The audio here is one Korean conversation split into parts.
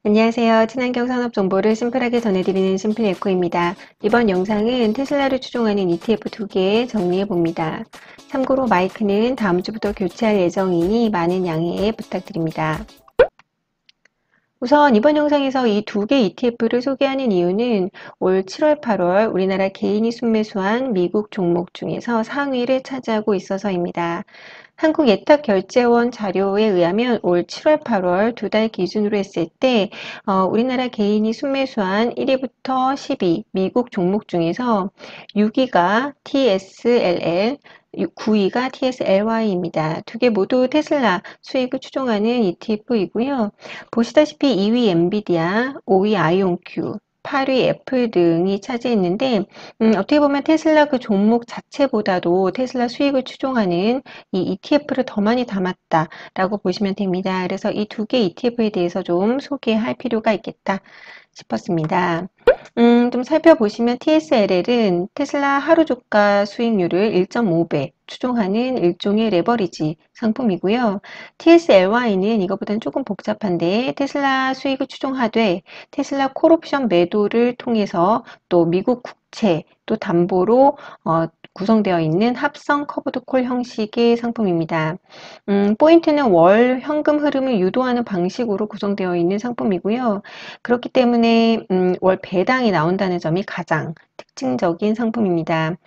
안녕하세요. 친환경 산업 정보를 심플하게 전해드리는 심플에코입니다. 이번 영상은 테슬라를 추종하는 ETF 2개 정리해 봅니다. 참고로 마이크는 다음 주부터 교체할 예정이니 많은 양해 부탁드립니다. 우선 이번 영상에서 이 두 개 ETF를 소개하는 이유는 올 7월, 8월 우리나라 개인이 순매수한 미국 종목 중에서 상위를 차지하고 있어서입니다. 한국예탁결제원 자료에 의하면 올 7월, 8월 두 달 기준으로 했을 때 우리나라 개인이 순매수한 1위부터 10위 미국 종목 중에서 6위가 TSLL, 9위가 TSLY입니다. 두 개 모두 테슬라 수익을 추종하는 ETF이고요. 보시다시피 2위 엔비디아, 5위 아이온큐, 8위 애플 등이 차지했는데 어떻게 보면 테슬라 그 종목 자체보다도 테슬라 수익을 추종하는 이 ETF를 더 많이 담았다라고 보시면 됩니다. 그래서 이 두 개 ETF에 대해서 좀 소개할 필요가 있겠다 싶었습니다. 좀 살펴보시면 TSLL은 테슬라 하루 주가 수익률을 1.5배 추종하는 일종의 레버리지 상품이고요. TSLY는 이것보다는 조금 복잡한데 테슬라 수익을 추종하되 테슬라 콜옵션 매도를 통해서 또 미국 국채 또 담보로 구성되어 있는 합성 커브드 콜 형식의 상품입니다. 포인트는 월 현금 흐름을 유도하는 방식으로 구성되어 있는 상품이고요. 그렇기 때문에 월 배당이 나온다는 점이 가장 특징적인 상품입니다.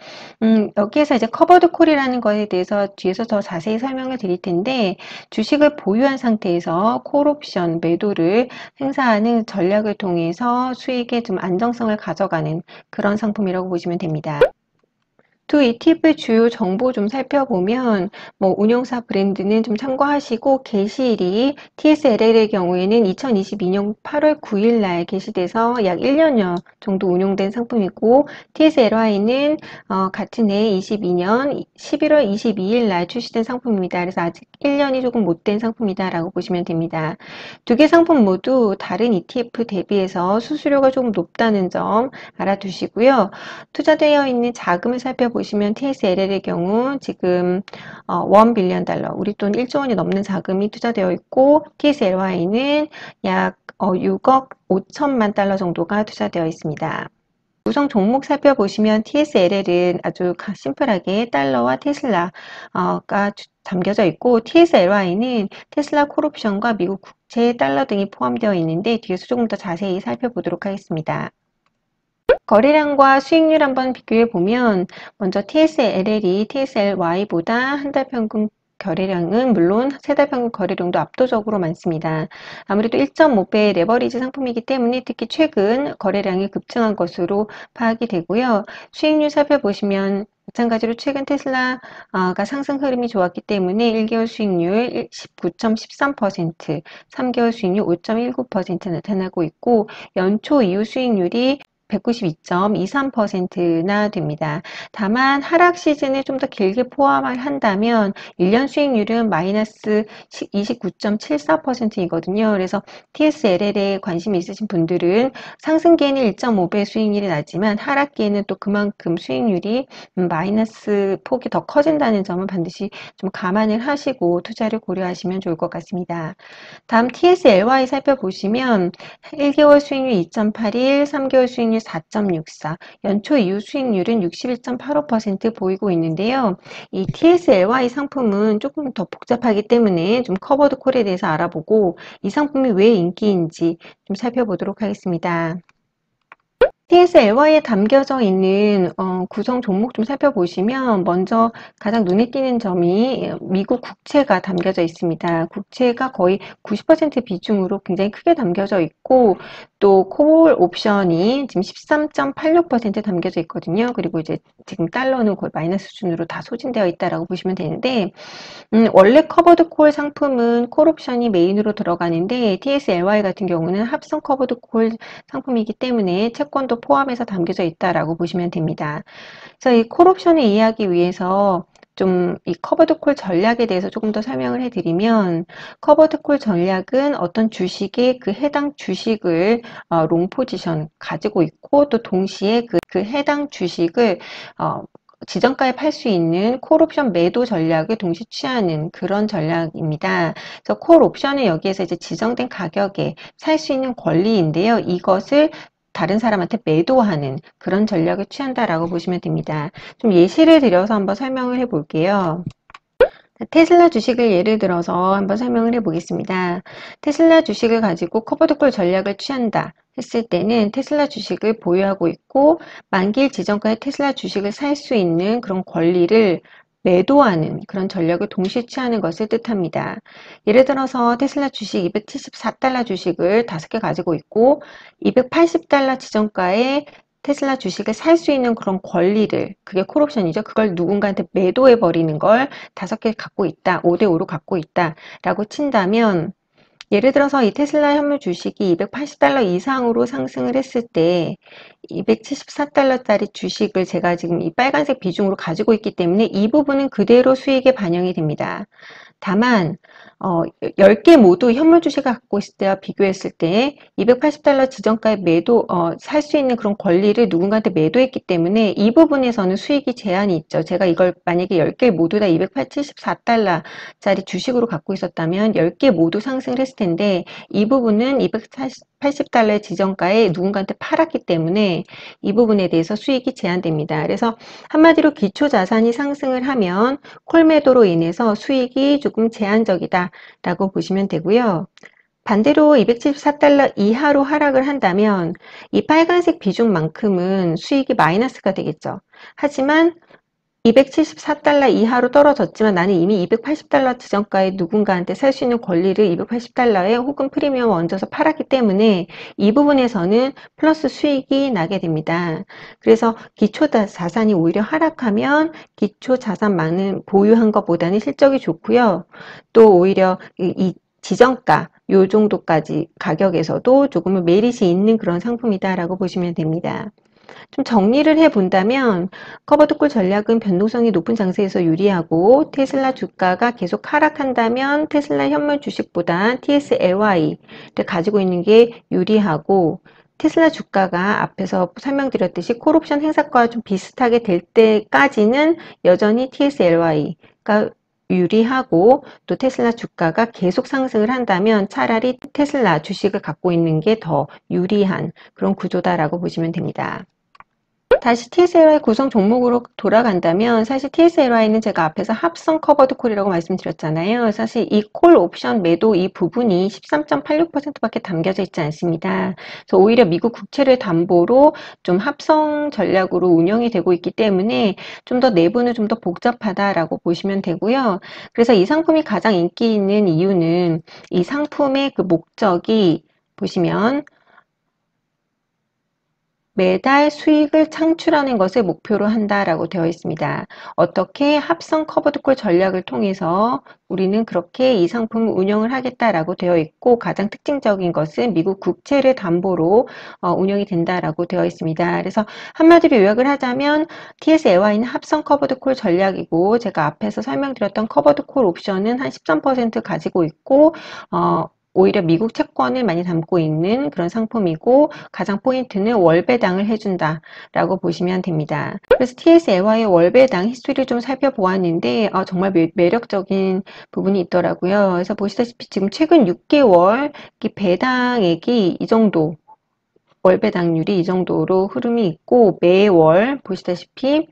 여기에서 이제 커버드 콜이라는 것에 대해서 뒤에서 더 자세히 설명을 드릴 텐데 주식을 보유한 상태에서 콜 옵션 매도를 행사하는 전략을 통해서 수익의 좀 안정성을 가져가는 그런 상품이라고 보시면 됩니다. 두 ETF의 주요 정보 좀 살펴보면 운용사 브랜드는 좀 참고하시고 게시일이 TSLL의 경우에는 2022년 8월 9일 날 게시돼서 약 1년여 정도 운용된 상품이고 TSLY는 같은 해 22년 11월 22일 날 출시된 상품입니다. 그래서 아직 1년이 조금 못된 상품이다라고 보시면 됩니다. 두 개 상품 모두 다른 ETF 대비해서 수수료가 조금 높다는 점 알아두시고요. 투자되어 있는 자금을 살펴보시면 TSLL의 경우 지금 $1 빌리언, 우리 돈 1조 원이 넘는 자금이 투자되어 있고 TSLY는 약 6억 5천만 달러 정도가 투자되어 있습니다. 구성 종목 살펴보시면 TSLL은 아주 심플하게 달러와 테슬라가 담겨져 있고 TSLY는 테슬라 콜옵션과 미국 국채, 달러 등이 포함되어 있는데 뒤에서 조금 더 자세히 살펴보도록 하겠습니다. 거래량과 수익률 한번 비교해 보면 먼저 TSLL이 TSLY보다 한 달 평균 거래량은 물론 세 달 평균 거래량도 압도적으로 많습니다. 아무래도 1.5배 레버리지 상품이기 때문에 특히 최근 거래량이 급증한 것으로 파악이 되고요. 수익률 살펴보시면 마찬가지로 최근 테슬라가 상승 흐름이 좋았기 때문에 1개월 수익률 19.13%, 3개월 수익률 5.19% 나타나고 있고 연초 이후 수익률이 192.23%나 됩니다. 다만 하락 시즌을 좀 더 길게 포함을 한다면 1년 수익률은 마이너스 29.74%이거든요. 그래서 TSLL에 관심이 있으신 분들은 상승기에는 1.5배 수익률이 나지만 하락기에는 또 그만큼 수익률이 마이너스 폭이 더 커진다는 점은 반드시 좀 감안을 하시고 투자를 고려하시면 좋을 것 같습니다. 다음 TSLY 살펴보시면 1개월 수익률 2.81, 3개월 수익률 4.64, 연초 이후 수익률은 61.85% 보이고 있는데요. 이 TSLY 상품은 조금 더 복잡하기 때문에 좀 커버드 콜에 대해서 알아보고 이 상품이 왜 인기인지 좀 살펴보도록 하겠습니다. TSLY에 담겨져 있는 구성 종목 좀 살펴보시면 먼저 가장 눈에 띄는 점이 미국 국채가 담겨져 있습니다. 국채가 거의 90% 비중으로 굉장히 크게 담겨져 있고 또 콜 옵션이 지금 13.86% 담겨져 있거든요. 그리고 이제 지금 달러는 거의 마이너스 수준으로 다 소진되어 있다라고 보시면 되는데 원래 커버드 콜 상품은 콜 옵션이 메인으로 들어가는데 TSLY 같은 경우는 합성 커버드 콜 상품이기 때문에 채권도 포함해서 담겨져 있다라고 보시면 됩니다. 그래서 이 콜 옵션을 이해하기 위해서 좀 이 커버드 콜 전략에 대해서 조금 더 설명을 해드리면 커버드 콜 전략은 어떤 주식의 그 해당 주식을 롱 포지션 가지고 있고 또 동시에 그 해당 주식을 지정가에 팔 수 있는 콜옵션 매도 전략을 동시에 취하는 그런 전략입니다. 그래서 콜옵션은 여기에서 이제 지정된 가격에 살 수 있는 권리인데요. 이것을 다른 사람한테 매도하는 그런 전략을 취한다라고 보시면 됩니다. 좀 예시를 들여서 한번 설명을 해 볼게요. 테슬라 주식을 예를 들어서 한번 설명을 해 보겠습니다. 테슬라 주식을 가지고 커버드콜 전략을 취한다 했을 때는 테슬라 주식을 보유하고 있고 만기일 지정가에 테슬라 주식을 살 수 있는 그런 권리를 매도하는 그런 전략을 동시에 취하는 것을 뜻합니다. 예를 들어서 테슬라 주식 274달러 주식을 5개 가지고 있고 280달러 지정가에 테슬라 주식을 살 수 있는 그런 권리를, 그게 콜옵션이죠. 그걸 누군가한테 매도해 버리는 걸 5개 갖고 있다, 5대5로 갖고 있다 라고 친다면, 예를 들어서 이 테슬라 현물 주식이 280달러 이상으로 상승을 했을 때 274달러짜리 주식을 제가 지금 이 빨간색 비중으로 가지고 있기 때문에 이 부분은 그대로 수익에 반영이 됩니다. 다만 10개 모두 현물 주식을 갖고 있을 때와 비교했을 때 280달러 지정가에 살 수 있는 그런 권리를 누군가한테 매도했기 때문에 이 부분에서는 수익이 제한이 있죠. 제가 이걸 만약에 10개 모두 다 274달러짜리 주식으로 갖고 있었다면 10개 모두 상승을 했을 텐데 이 부분은 280달러의 지정가에 누군가한테 팔았기 때문에 이 부분에 대해서 수익이 제한됩니다. 그래서 한마디로 기초 자산이 상승을 하면 콜 매도로 인해서 수익이 조금 제한적이다 라고 보시면 되고요. 반대로 274달러 이하로 하락을 한다면 이 빨간색 비중만큼은 수익이 마이너스가 되겠죠. 하지만 274달러 이하로 떨어졌지만 나는 이미 280달러 지정가에 누군가한테 살 수 있는 권리를 280달러에 혹은 프리미엄 얹어서 팔았기 때문에 이 부분에서는 플러스 수익이 나게 됩니다. 그래서 기초 자산이 오히려 하락하면 기초 자산만을 보유한 것보다는 실적이 좋고요. 또 오히려 이 지정가 요 정도까지 가격에서도 조금은 메리트 있는 그런 상품이다라고 보시면 됩니다. 좀 정리를 해본다면 커버드콜 전략은 변동성이 높은 장세에서 유리하고 테슬라 주가가 계속 하락한다면 테슬라 현물 주식보다 TSLY를 가지고 있는 게 유리하고 테슬라 주가가 앞에서 설명드렸듯이 콜옵션 행사가와 좀 비슷하게 될 때까지는 여전히 TSLY가 유리하고 또 테슬라 주가가 계속 상승을 한다면 차라리 테슬라 주식을 갖고 있는 게 더 유리한 그런 구조다라고 보시면 됩니다. 다시 TSLI 구성 종목으로 돌아간다면 사실 TSLI는 제가 앞에서 합성 커버드 콜이라고 말씀드렸잖아요. 사실 이 콜 옵션 매도 이 부분이 13.86%밖에 담겨져 있지 않습니다. 그래서 오히려 미국 국채를 담보로 좀 합성 전략으로 운영이 되고 있기 때문에 좀 더 내부는 좀 더 복잡하다라고 보시면 되고요. 그래서 이 상품이 가장 인기 있는 이유는 이 상품의 그 목적이 보시면 매달 수익을 창출하는 것을 목표로 한다라고 되어 있습니다. 어떻게 합성 커버드콜 전략을 통해서 우리는 그렇게 이 상품을 운영을 하겠다라고 되어 있고 가장 특징적인 것은 미국 국채를 담보로 운영이 된다라고 되어 있습니다. 그래서 한마디로 요약을 하자면 TSLY는 합성 커버드콜 전략이고 제가 앞에서 설명드렸던 커버드콜 옵션은 한 13% 가지고 있고 오히려 미국 채권을 많이 담고 있는 그런 상품이고 가장 포인트는 월배당을 해준다 라고 보시면 됩니다. 그래서 TSLY의 월배당 히스토리를 좀 살펴보았는데 정말 매력적인 부분이 있더라고요. 그래서 보시다시피 지금 최근 6개월 배당액이 이 정도 월배당률이 이 정도로 흐름이 있고 매월 보시다시피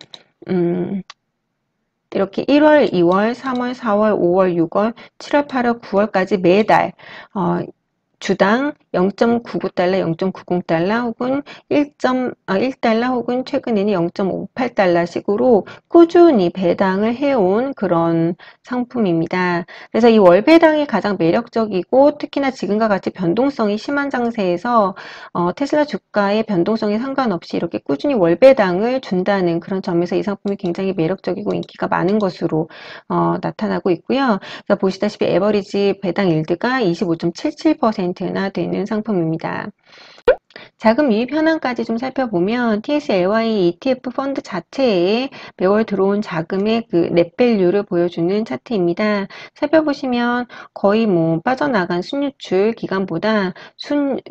이렇게 1월, 2월, 3월, 4월, 5월, 6월, 7월, 8월, 9월까지 매달 주당 0.99달러, 0.90달러 혹은 1달러 혹은 최근에는 0.58달러씩으로 꾸준히 배당을 해온 그런 상품입니다. 그래서 이 월배당이 가장 매력적이고 특히나 지금과 같이 변동성이 심한 장세에서 테슬라 주가의 변동성에 상관없이 이렇게 꾸준히 월배당을 준다는 그런 점에서 이 상품이 굉장히 매력적이고 인기가 많은 것으로 나타나고 있고요. 보시다시피 에버리지 배당 일드가 25.77%나 되는 상품입니다. 자금 유입 현황까지 좀 살펴보면 TSLY ETF 펀드 자체에 매월 들어온 자금의 그 넷밸류를 보여주는 차트입니다. 살펴보시면 거의 뭐 빠져나간 순유출 기간보다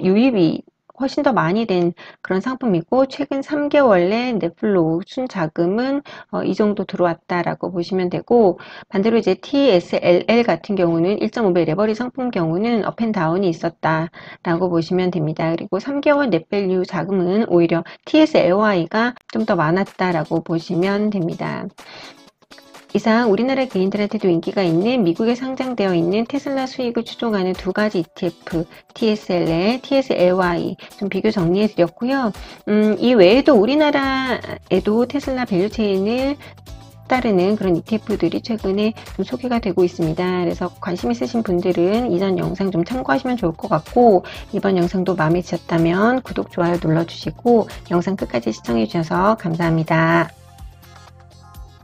유입이 훨씬 더 많이 된 그런 상품이고 최근 3개월 내 넷플로 순자금은 이 정도 들어왔다라고 보시면 되고 반대로 이제 TSLL 같은 경우는 1.5배 레버리 상품 경우는 업앤다운이 있었다라고 보시면 됩니다. 그리고 3개월 넷밸류 자금은 오히려 TSLY가 좀 더 많았다라고 보시면 됩니다. 이상 우리나라 개인들한테도 인기가 있는 미국에 상장되어 있는 테슬라 수익을 추종하는 두 가지 ETF, TSLL, TSLY 좀 비교 정리해 드렸고요. 이 외에도 우리나라에도 테슬라 밸류체인을 따르는 그런 ETF들이 최근에 좀 소개가 되고 있습니다. 그래서 관심 있으신 분들은 이전 영상 좀 참고하시면 좋을 것 같고 이번 영상도 마음에 드셨다면 구독, 좋아요 눌러주시고 영상 끝까지 시청해 주셔서 감사합니다.